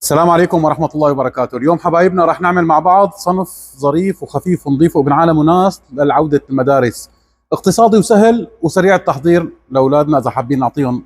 السلام عليكم ورحمة الله وبركاته. اليوم حبايبنا راح نعمل مع بعض صنف ظريف وخفيف ونظيف وابن عالم وناس لعودة المدارس. اقتصادي وسهل وسريع التحضير لأولادنا إذا حابين نعطيهم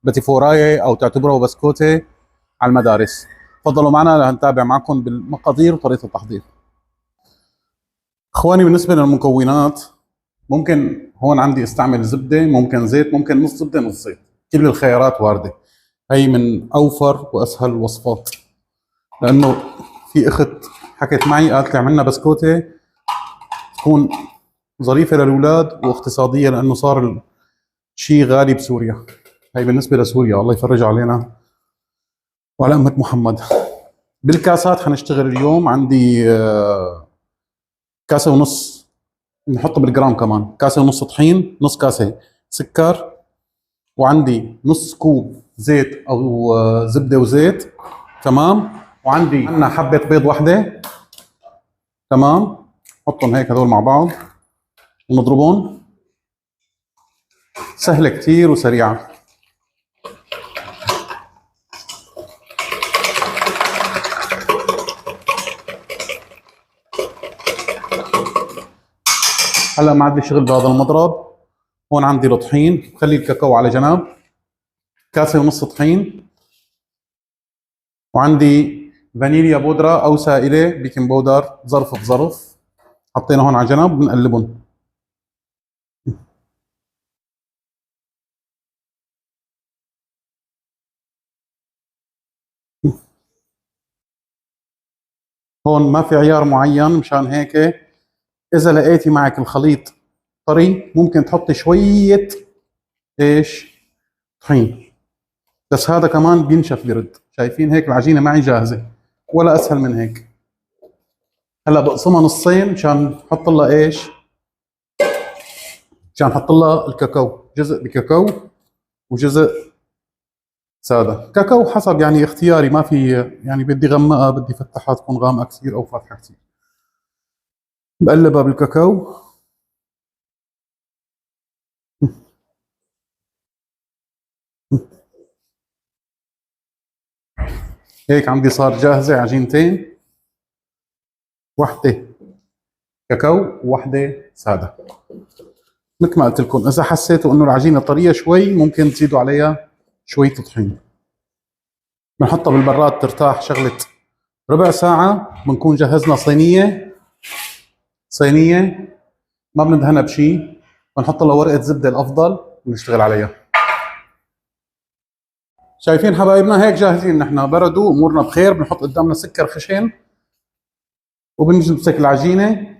بتيفوراية أو تعتبره بسكوتة على المدارس. تفضلوا معنا لنتابع معكم بالمقادير وطريقة التحضير. إخواني، بالنسبة للمكونات ممكن هون عندي استعمل زبدة، ممكن زيت، ممكن نص زبدة نص زيت، كل الخيارات واردة. هي من أوفر وأسهل الوصفات، لانه في اخت حكت معي قالت لي عملنا بسكوته تكون ظريفه للاولاد واقتصاديه، لانه صار الشيء غالي بسوريا. هي بالنسبه لسوريا، الله يفرج علينا وعلى امه محمد. بالكاسات حنشتغل اليوم. عندي كاسه ونص، نحطه بالجرام كمان، كاسه ونص طحين، نص كاسه سكر، وعندي نص كوب زيت او زبده وزيت، تمام. وعندي عندنا حبه بيض واحده، تمام. حطهم هيك هذول مع بعض ونضربهم. سهلة كتير وسريعة. هلا ما عندي شغل بهذا المضرب. هون عندي الطحين، خلي الكاكاو على جنب، كاسة ونص طحين. وعندي فانيليا بودرة أو سائلة، بيكنج بودر، ظرف بظرف، حطينا هون على جنب بنقلبهم. هون ما في عيار معين، مشان هيك إذا لقيتي معك الخليط طري ممكن تحطي شوية إيش، طحين، بس هذا كمان بينشف برد. شايفين هيك العجينة معي جاهزة، ولا أسهل من هيك. هلا بقسمها نصين مشان احط لها ايش، مشان احط لها الكاكاو، جزء بكاكاو وجزء ساده. كاكاو حسب يعني اختياري، ما في يعني بدي غمقها بدي فتحها تكون غامقه كثير او فاتحه كثير. بقلبها بالكاكاو. هيك عندي صار جاهزه عجينتين، وحده كاكاو ووحده ساده. مثل ما قلت لكم، اذا حسيتوا انه العجينه طريه شوي ممكن تزيدوا عليها شويه طحين. بنحطها بالبراد ترتاح شغله ربع ساعه، بنكون جهزنا صينيه ما بندهنها بشيء، بنحط لها ورقه زبده الافضل ونشتغل عليها. شايفين حبايبنا هيك جاهزين، نحن بردوا امورنا بخير. بنحط قدامنا سكر خشن وبنمسك العجينه،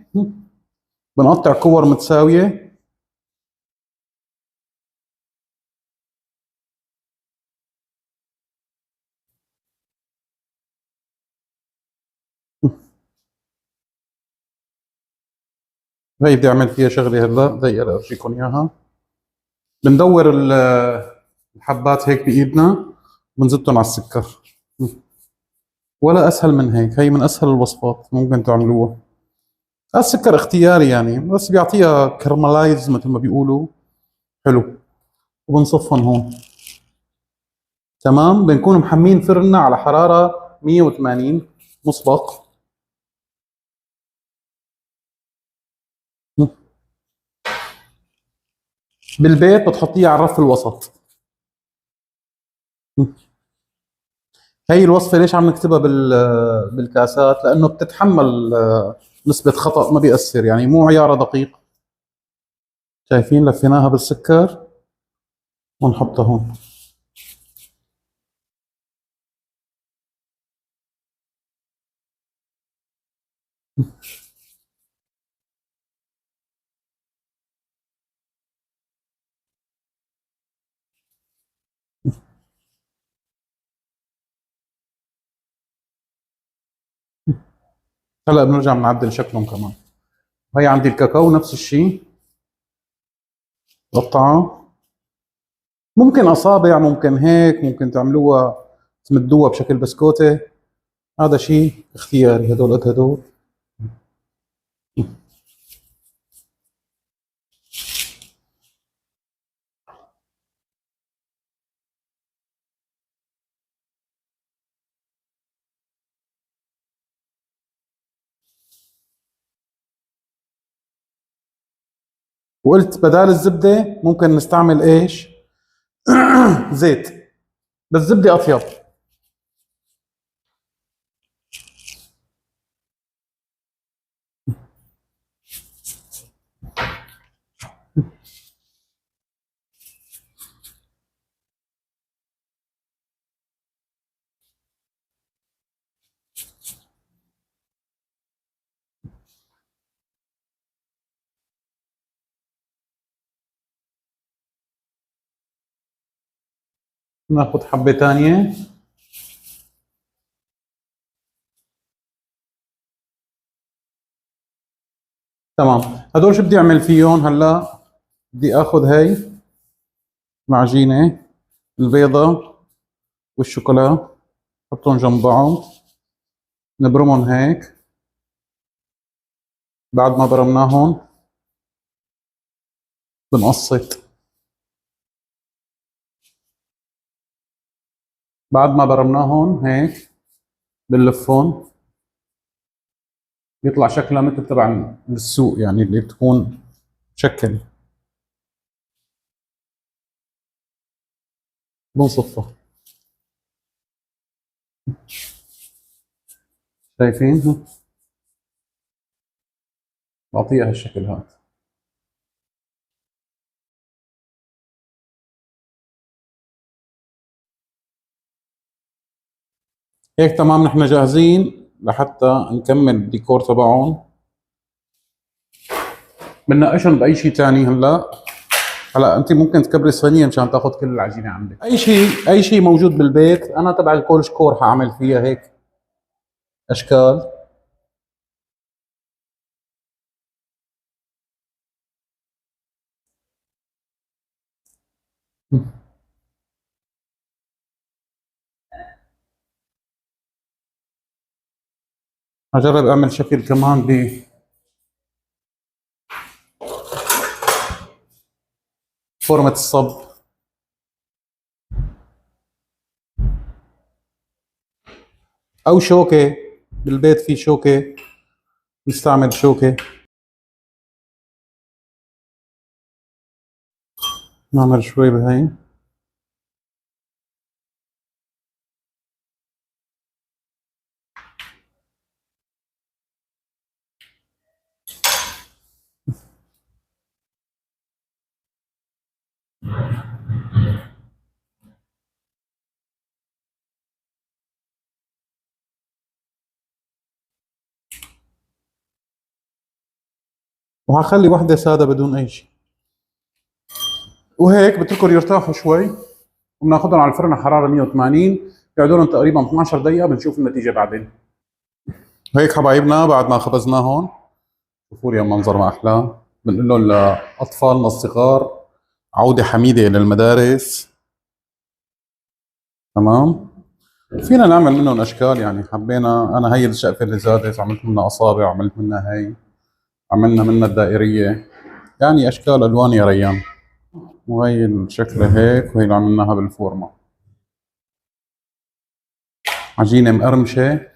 بنقطع كور متساويه. هي بدي اعمل فيها شغله هلا زي ارجيكم اياها. بندور الحبات هيك بايدنا، بنزتهم على السكر. ولا اسهل من هيك، هي من اسهل الوصفات ممكن تعملوها. السكر اختياري يعني، بس بيعطيها كرملايز مثل ما بيقولوا، حلو. وبنصفهم هون، تمام. بنكون محمين فرننا على حرارة 180 مسبق. بالبيت بتحطيه على الرف الوسط. هي الوصفة ليش عم نكتبها بالكاسات؟ لأنه بتتحمل نسبة خطأ، ما بيأثر يعني، مو عيارة دقيق. شايفين لفيناها بالسكر ونحطها هون. هلا بنرجع بنعدل شكلهم كمان. هي عندي الكاكاو نفس الشيء، قطعة، ممكن أصابع، ممكن هيك، ممكن تعملوها تمدوها بشكل بسكوتة. هذا شيء اختياري، هدول قد هدول. وقلت بدال الزبده ممكن نستعمل ايش؟ زيت، بس زبده اطيب. ناخذ حبه ثانيه. تمام. هدول شو بدي اعمل فيهم هلا؟ بدي اخذ هاي العجينه، البيضه والشوكولا، حطهم جنب بعض، نبرمهم هيك. بعد ما برمناهم بنقسط. بعد ما برمناهم هيك بنلفهم، بيطلع شكلها مثل تبع السوق، يعني اللي بتكون مشكل. بنصفها. شايفين؟ بعطيها هالشكل هذا. هيك تمام، نحن جاهزين لحتى نكمل الديكور تبعهم. بنناقشهم باي شيء ثاني هلا. هلا انت ممكن تكبري صينيه مشان تاخذ كل العجينه عندك. اي شيء موجود بالبيت. انا تبع الكولش كور حاعمل فيها هيك اشكال. هجرب اعمل شكل كمان بفورمة الصب. او شوكة، بالبيت في شوكة، نستعمل شوكة. نعمل شوي بهاي. وهخلي وحدة سادة بدون اي شيء. وهيك بتركهم يرتاحوا شوي، وبناخذهم على الفرن على حرارة 180، يقعدوا لهم تقريبا 12 دقيقة، بنشوف النتيجة بعدين. هيك حبايبنا بعد ما خبزناهم، شوفوا لي المنظر ما احلاه. بنقول لهم لاطفالنا الصغار عودة حميدة الى المدارس. تمام. فينا نعمل منهم اشكال، يعني حبينا. انا هي الشقفة اللي زادت عملت منها اصابع، عملت منها هي، عملنا منها الدائرية، يعني اشكال الوان يا ريان. وهي الشكلة هيك، وهي اللي عملناها بالفورمة. عجينة مقرمشة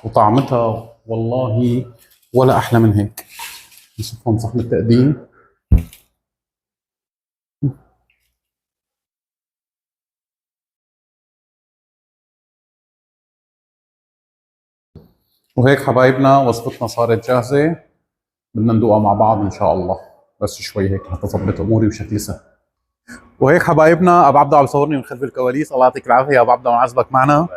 وطعمتها والله ولا احلى من هيك. نشوفهم صحن التقديم. وهيك حبايبنا وصفتنا صارت جاهزة، بدنا ندوقها مع بعض ان شاء الله. بس شوي هيك حتى اظبط اموري وشكلي سهل. وهيك حبايبنا ابو عبده عم يصورني من خلف الكواليس. الله يعطيك العافيه يا ابو عبده وعزبك معنا،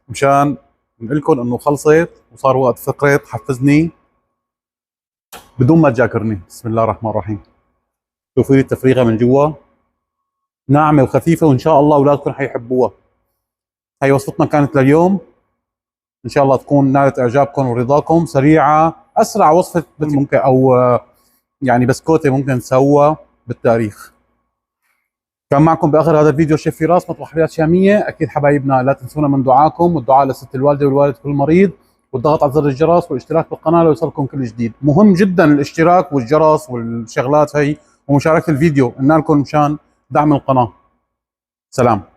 مشان نقول لكم انه خلصت وصار وقت فقره حفزني بدون ما تجاكرني. بسم الله الرحمن الرحيم. شوفوا لي التفريغه من جوا، ناعمه وخفيفه، وان شاء الله اولادكم حيحبوها. هي وصفتنا كانت لليوم، ان شاء الله تكون نالت اعجابكم ورضاكم. سريعه، اسرع وصفه ممكن، او يعني بسكوته ممكن تسوى بالتاريخ. كان معكم باخر هذا الفيديو شيف فراس مطبخ حلويات شاميه. اكيد حبايبنا لا تنسونا من دعائكم، والدعاء لست الوالده والوالد كل مريض، والضغط على زر الجرس والاشتراك بالقناه ليوصلكم كل جديد. مهم جدا الاشتراك والجرس والشغلات هي، ومشاركه الفيديو، قلنا لكم مشان دعم القناه. سلام.